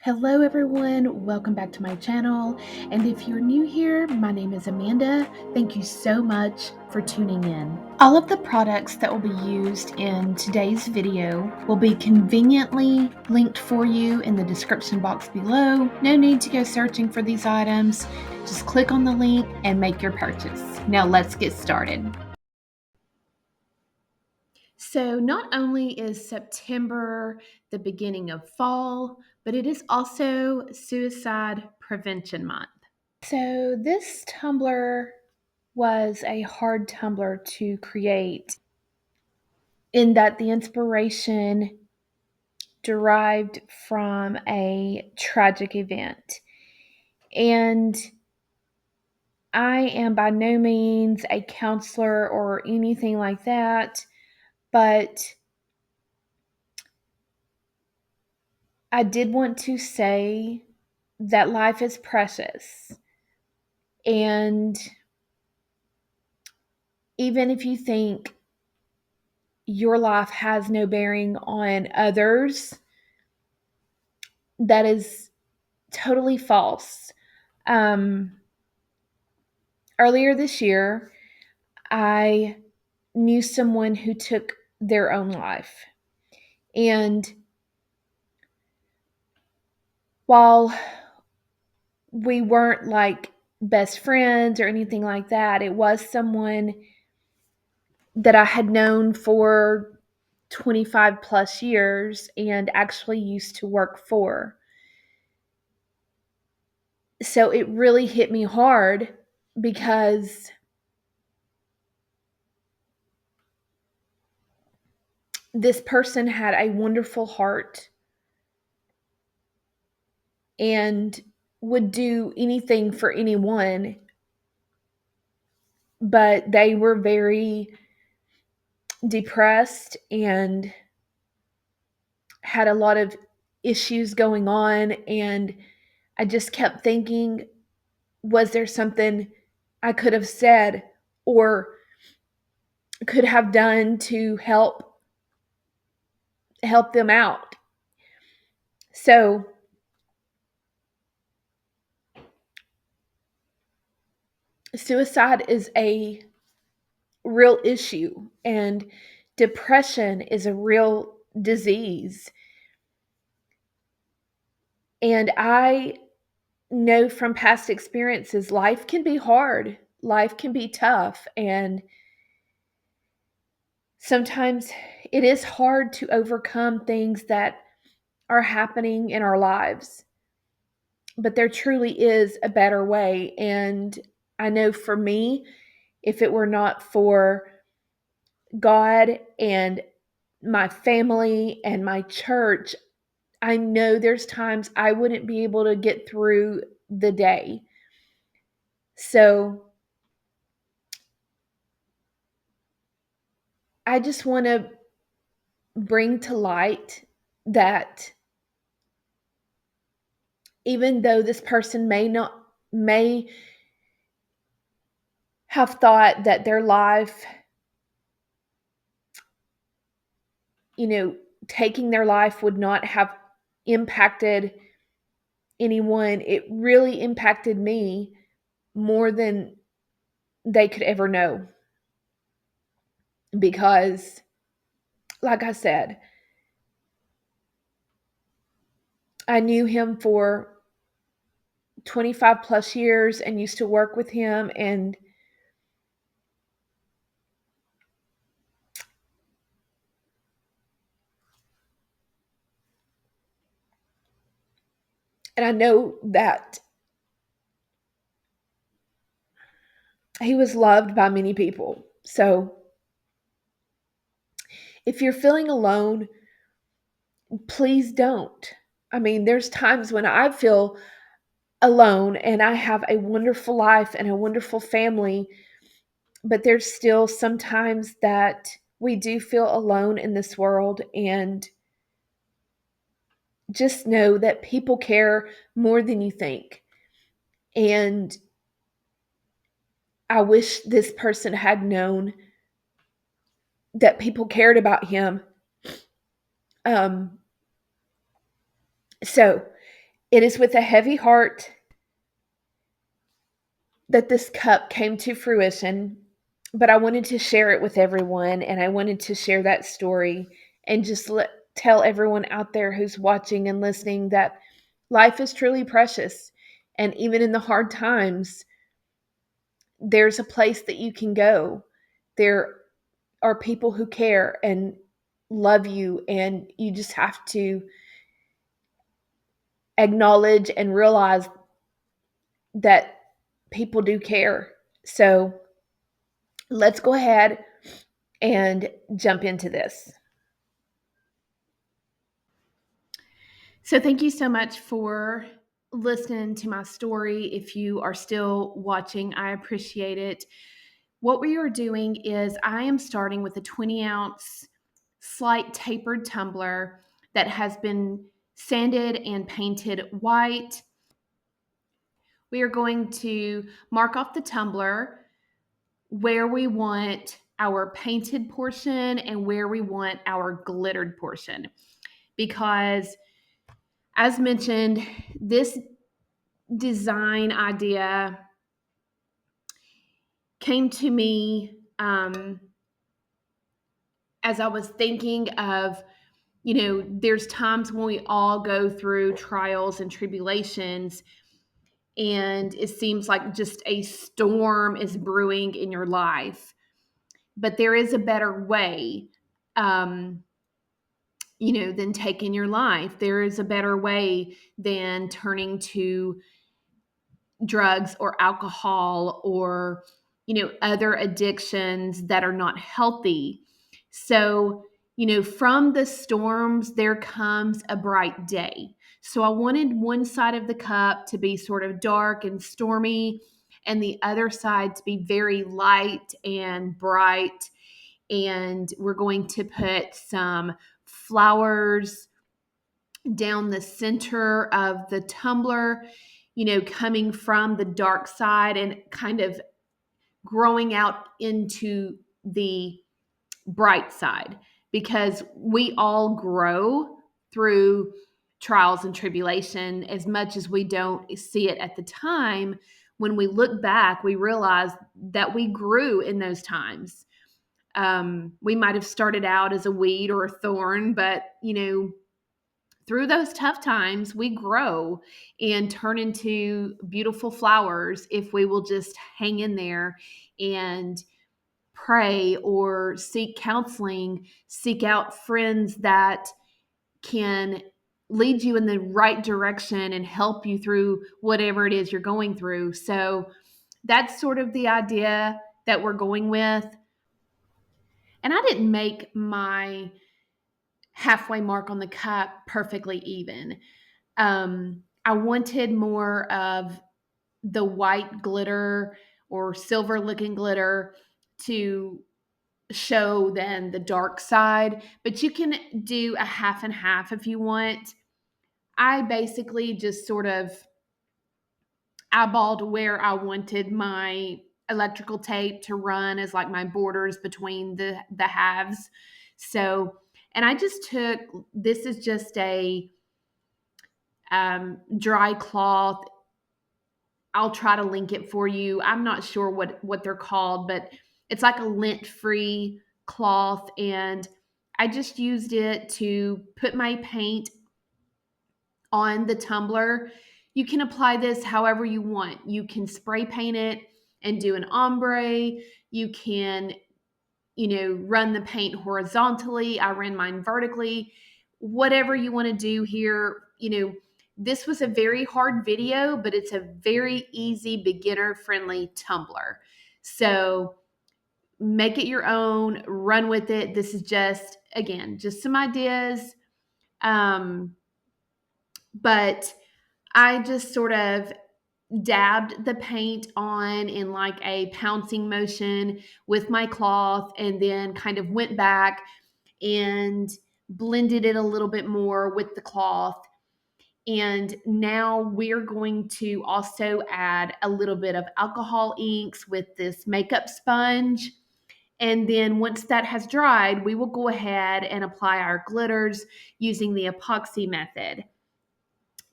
Hello everyone, welcome back to my channel, and if you're new here, my name is Amanda. Thank you so much for tuning in. All of the products that will be used in today's video will be conveniently linked for you in the description box below. No need to go searching for these items, just click on the link and make your purchase. Now let's get started. So not only is September the beginning of fall, but it is also Suicide Prevention Month. So this tumbler was a hard tumbler to create in that the inspiration derived from a tragic event. And I am by no means a counselor or anything like that, but I did want to say that life is precious. And even if you think your life has no bearing on others, that is totally false. Earlier this year, I knew someone who took their own life. And while we weren't like best friends or anything like that, it was someone that I had known for 25 plus years and actually used to work for. So it really hit me hard because this person had a wonderful heart and would do anything for anyone, but they were very depressed and had a lot of issues going on. And I just kept thinking, was there something I could have said or could have done to help them out? So suicide is a real issue, and depression is a real disease. And I know from past experiences, life can be hard, life can be tough, and sometimes it is hard to overcome things that are happening in our lives. But there truly is a better way. And I know for me, if it were not for God and my family and my church, I know there's times I wouldn't be able to get through the day. So I just want to bring to light that even though this person may have thought that their life, taking their life would not have impacted anyone, it really impacted me more than they could ever know. Because, like I said, I knew him for 25 plus years and used to work with him, and I know that he was loved by many people. So if you're feeling alone, please don't. I mean, there's times when I feel alone and I have a wonderful life and a wonderful family, but there's still sometimes that we do feel alone in this world. And just know that people care more than you think. And I wish this person had known that people cared about him. So It is with a heavy heart that this cup came to fruition, but I wanted to share it with everyone, and I wanted to share that story and just tell everyone out there who's watching and listening that life is truly precious. And even in the hard times, there's a place that you can go. There are people who care and love you, and you just have to acknowledge and realize that people do care. So let's go ahead and jump into this. So, thank you so much for listening to my story. If you are still watching, I appreciate it. What we are doing is I am starting with a 20-ounce slight tapered tumbler that has been sanded and painted white. We are going to mark off the tumbler where we want our painted portion and where we want our glittered portion. Because, as mentioned, this design idea came to me as I was thinking of, there's times when we all go through trials and tribulations, and it seems like just a storm is brewing in your life. But there is a better way, than taking your life. There is a better way than turning to drugs or alcohol or other addictions that are not healthy. So from the storms there comes a bright day. So I wanted one side of the cup to be sort of dark and stormy, and the other side to be very light and bright. And we're going to put some flowers down the center of the tumbler, coming from the dark side and kind of growing out into the bright side, because we all grow through trials and tribulation. As much as we don't see it at the time, when we look back, we realize that we grew in those times. We might have started out as a weed or a thorn, but through those tough times, we grow and turn into beautiful flowers if we will just hang in there and pray or seek counseling, seek out friends that can lead you in the right direction and help you through whatever it is you're going through. So that's sort of the idea that we're going with. And I didn't make my halfway mark on the cup perfectly even. I wanted more of the white glitter or silver looking glitter to show then the dark side, but you can do a half and half if you want. I basically just sort of eyeballed where I wanted my electrical tape to run as like my borders between the halves. So, and I just took, this is just a dry cloth. I'll try to link it for you. I'm not sure what they're called, but it's like a lint-free cloth, and I just used it to put my paint on the tumbler. You can apply this however you want. You can spray paint it and do an ombre. You can, run the paint horizontally. I ran mine vertically. Whatever you want to do here, this was a very hard video, but it's a very easy, beginner-friendly tumbler. So make it your own, run with it. This is just, again, just some ideas. But I just sort of dabbed the paint on in like a pouncing motion with my cloth, and then kind of went back and blended it a little bit more with the cloth. And now we're going to also add a little bit of alcohol inks with this makeup sponge. And then once that has dried, we will go ahead and apply our glitters using the epoxy method.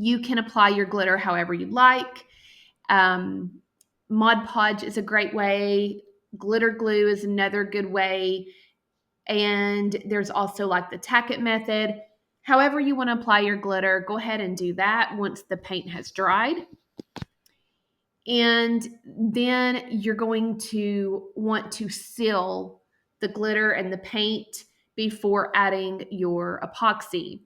You can apply your glitter however you like. Mod Podge is a great way. Glitter glue is another good way. And there's also like the tack it method. However you want to apply your glitter, go ahead and do that once the paint has dried. And then you're going to want to seal the glitter and the paint before adding your epoxy.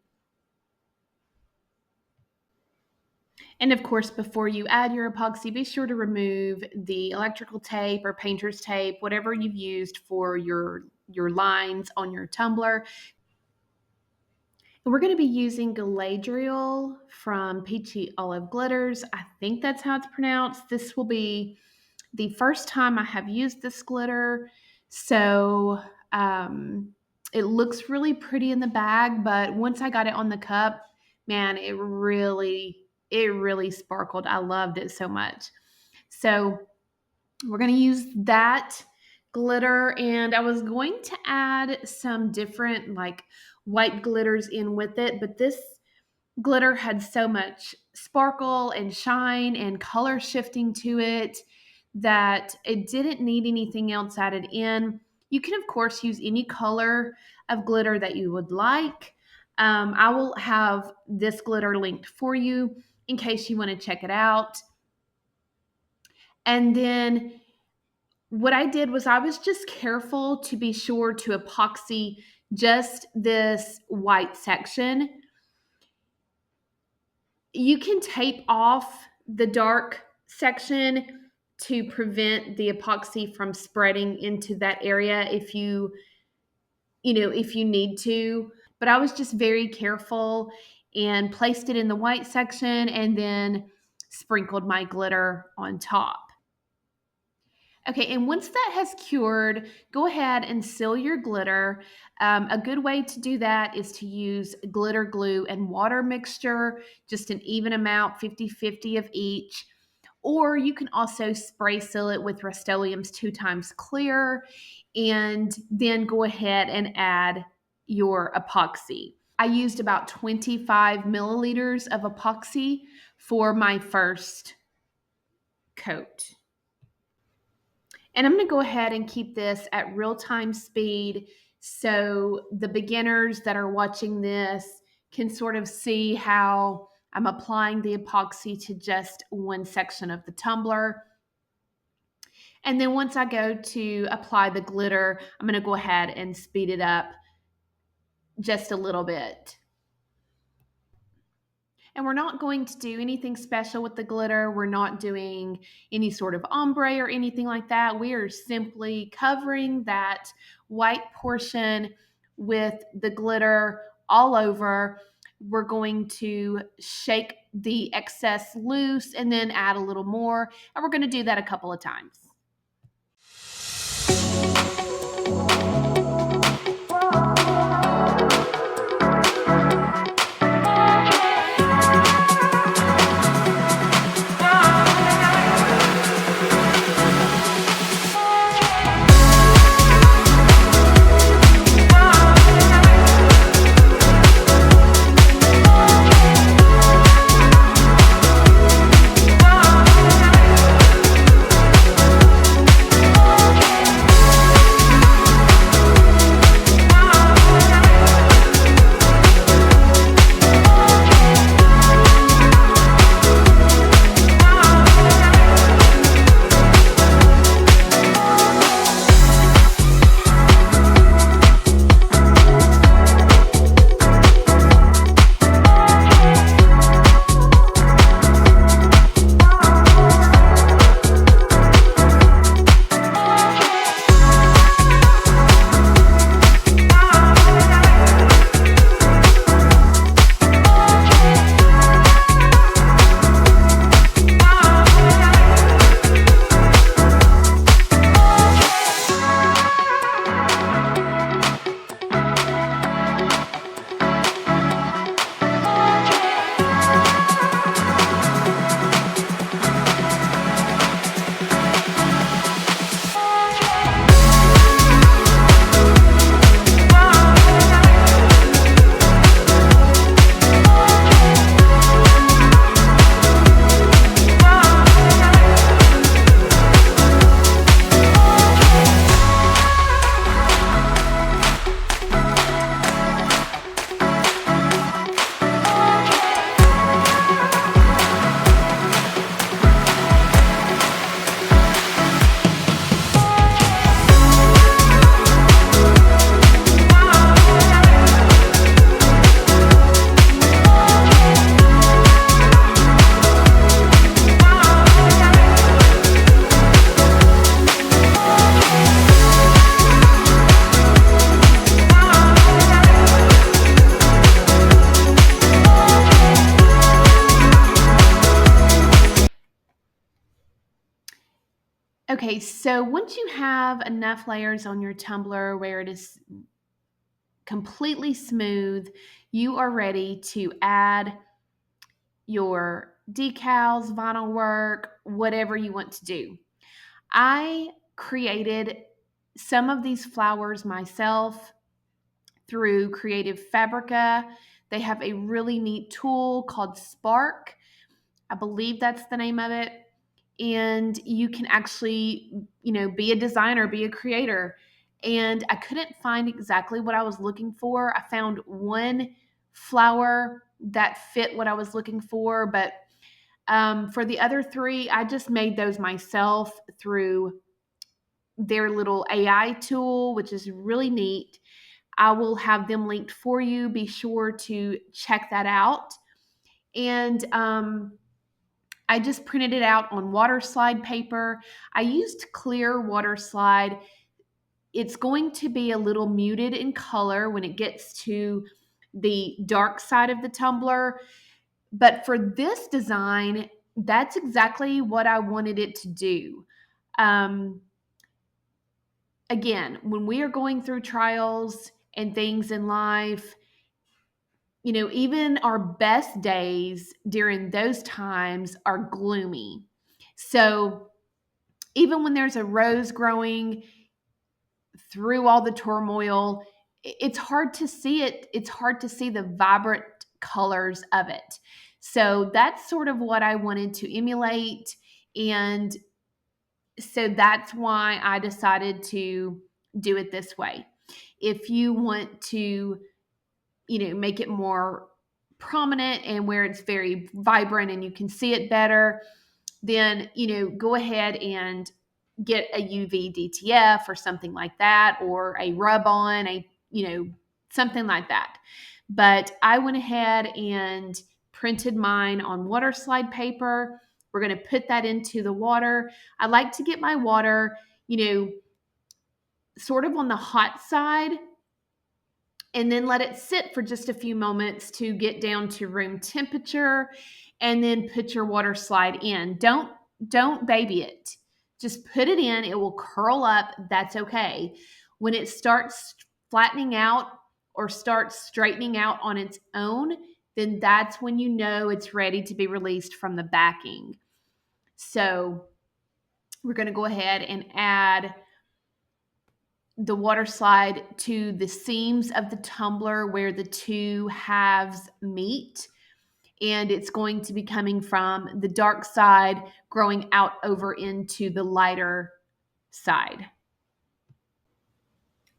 And of course, before you add your epoxy, be sure to remove the electrical tape or painter's tape, whatever you've used for your lines on your tumbler. And we're going to be using Galadriel from Peachy Olive Glitters. I think that's how it's pronounced. This will be the first time I have used this glitter. So it looks really pretty in the bag, but once I got it on the cup, man, it really sparkled. I loved it so much. So we're going to use that glitter, and I was going to add some different like white glitters in with it, but this glitter had so much sparkle and shine and color shifting to it that it didn't need anything else added in. You can, of course, use any color of glitter that you would like. I will have this glitter linked for you in case you want to check it out. And then what I did was I was just careful to be sure to epoxy just this white section. You can tape off the dark section to prevent the epoxy from spreading into that area if you need to. But I was just very careful and placed it in the white section and then sprinkled my glitter on top. Okay, and once that has cured, go ahead and seal your glitter. A good way to do that is to use glitter glue and water mixture, just an even amount, 50-50 of each. Or you can also spray seal it with Rust-Oleum's 2 times clear, and then go ahead and add your epoxy. I used about 25 milliliters of epoxy for my first coat. And I'm going to go ahead and keep this at real-time speed so the beginners that are watching this can sort of see how I'm applying the epoxy to just one section of the tumbler. And then once I go to apply the glitter, I'm going to go ahead and speed it up just a little bit. And we're not going to do anything special with the glitter. We're not doing any sort of ombre or anything like that. We are simply covering that white portion with the glitter all over. We're going to shake the excess loose and then add a little more. And we're going to do that a couple of times. Okay, so once you have enough layers on your tumbler where it is completely smooth, you are ready to add your decals, vinyl work, whatever you want to do. I created some of these flowers myself through Creative Fabrica. They have a really neat tool called Spark. I believe that's the name of it. And you can actually, be a designer, be a creator. And I couldn't find exactly what I was looking for. I found one flower that fit what I was looking for, but for the other three, I just made those myself through their little AI tool, which is really neat. I will have them linked for you. Be sure to check that out. And I just printed it out on water slide paper. I used clear water slide. It's going to be a little muted in color when it gets to the dark side of the tumbler. But for this design, that's exactly what I wanted it to do. Again, when we are going through trials and things in life, even our best days during those times are gloomy. So even when there's a rose growing through all the turmoil, it's hard to see it. It's hard to see the vibrant colors of it. So that's sort of what I wanted to emulate. And so that's why I decided to do it this way. If you want to, make it more prominent and where it's very vibrant and you can see it better, then, go ahead and get a UV DTF or something like that, or a rub on, something like that. But I went ahead and printed mine on water slide paper. We're going to put that into the water. I like to get my water, sort of on the hot side, and then let it sit for just a few moments to get down to room temperature, and then put your water slide in. Don't baby it. Just put it in. It will curl up. That's okay. When it starts flattening out or starts straightening out on its own, then that's when you know it's ready to be released from the backing. So we're going to go ahead and add the water slide to the seams of the tumbler where the two halves meet. And it's going to be coming from the dark side, growing out over into the lighter side.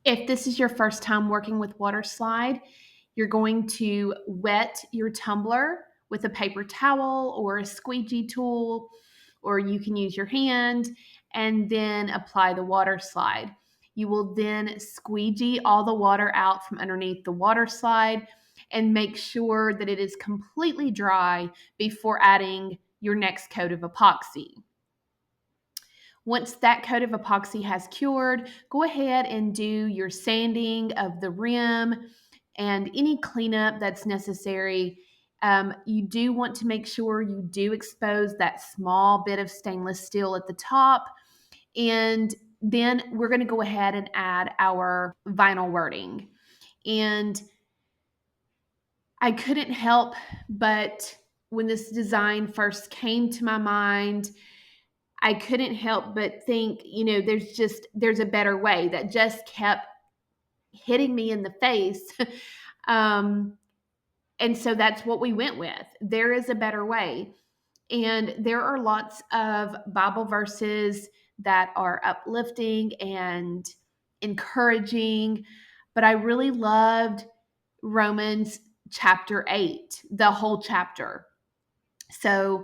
If this is your first time working with water slide, you're going to wet your tumbler with a paper towel or a squeegee tool, or you can use your hand, and then apply the water slide. You will then squeegee all the water out from underneath the water slide and make sure that it is completely dry before adding your next coat of epoxy. Once that coat of epoxy has cured, go ahead and do your sanding of the rim and any cleanup that's necessary. You do want to make sure you do expose that small bit of stainless steel at the top. And then we're going to go ahead and add our vinyl wording. And I couldn't help but, when this design first came to my mind, I couldn't help but think, there's a better way. That just kept hitting me in the face. And so that's what we went with. There is a better way. And there are lots of Bible verses that are uplifting and encouraging, but I really loved Romans chapter 8, the whole chapter. So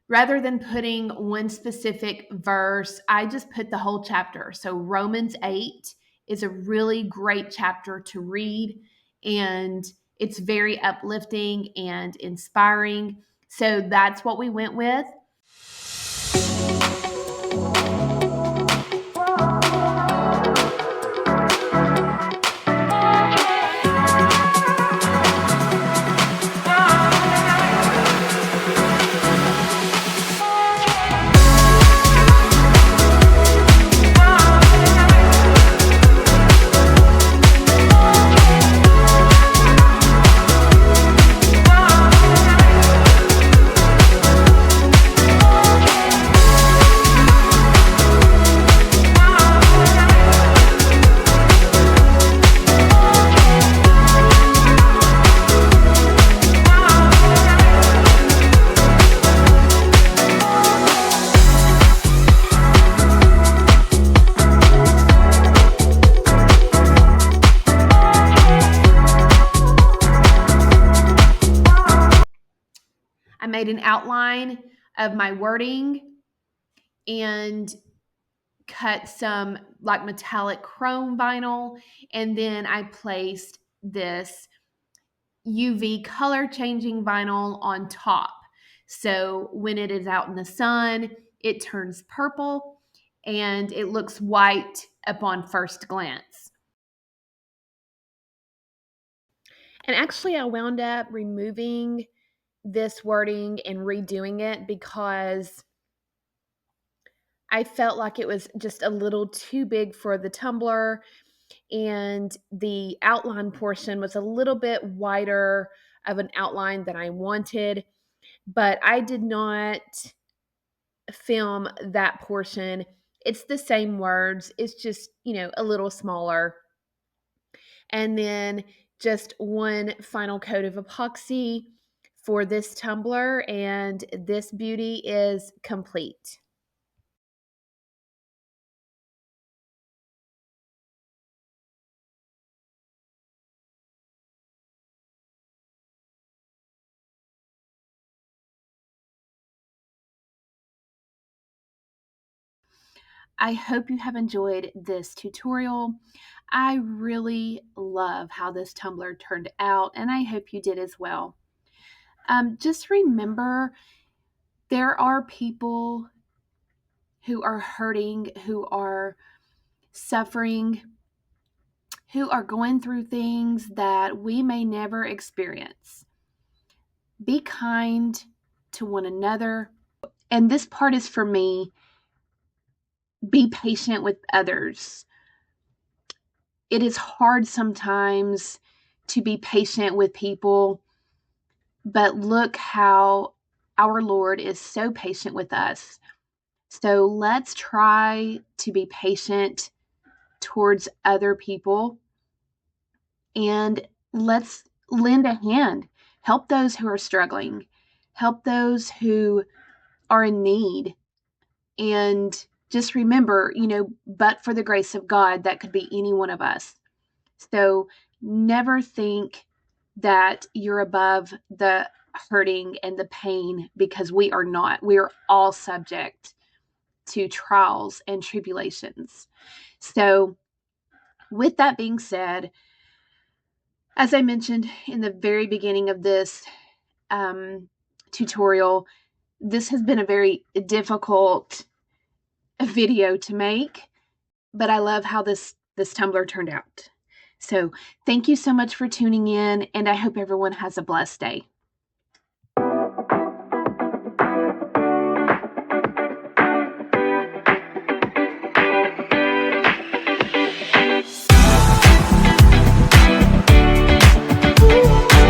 rather than putting one specific verse, I just put the whole chapter. So Romans 8 is a really great chapter to read, and it's very uplifting and inspiring. So that's what we went with. made an outline of my wording and cut some like metallic chrome vinyl, and then I placed this UV color changing vinyl on top. So when it is out in the sun, it turns purple and it looks white upon first glance. And actually, I wound up removing this wording and redoing it because I felt like it was just a little too big for the tumbler, and the outline portion was a little bit wider of an outline than I wanted, but I did not film that portion. It's the same words, it's just, a little smaller. And then just one final coat of epoxy for this tumbler, and this beauty is complete. I hope you have enjoyed this tutorial. I really love how this tumbler turned out, and I hope you did as well. Just remember, there are people who are hurting, who are suffering, who are going through things that we may never experience. Be kind to one another. And this part is for me. Be patient with others. It is hard sometimes to be patient with people, but look how our Lord is so patient with us. So let's try to be patient towards other people, and let's lend a hand. Help those who are struggling. Help those who are in need. And just remember, but for the grace of God, that could be any one of us. So never think that you're above the hurting and the pain, because we are not. We are all subject to trials and tribulations. So with that being said, as I mentioned in the very beginning of this tutorial, this has been a very difficult video to make, but I love how this tumbler turned out. So thank you so much for tuning in, and I hope everyone has a blessed day.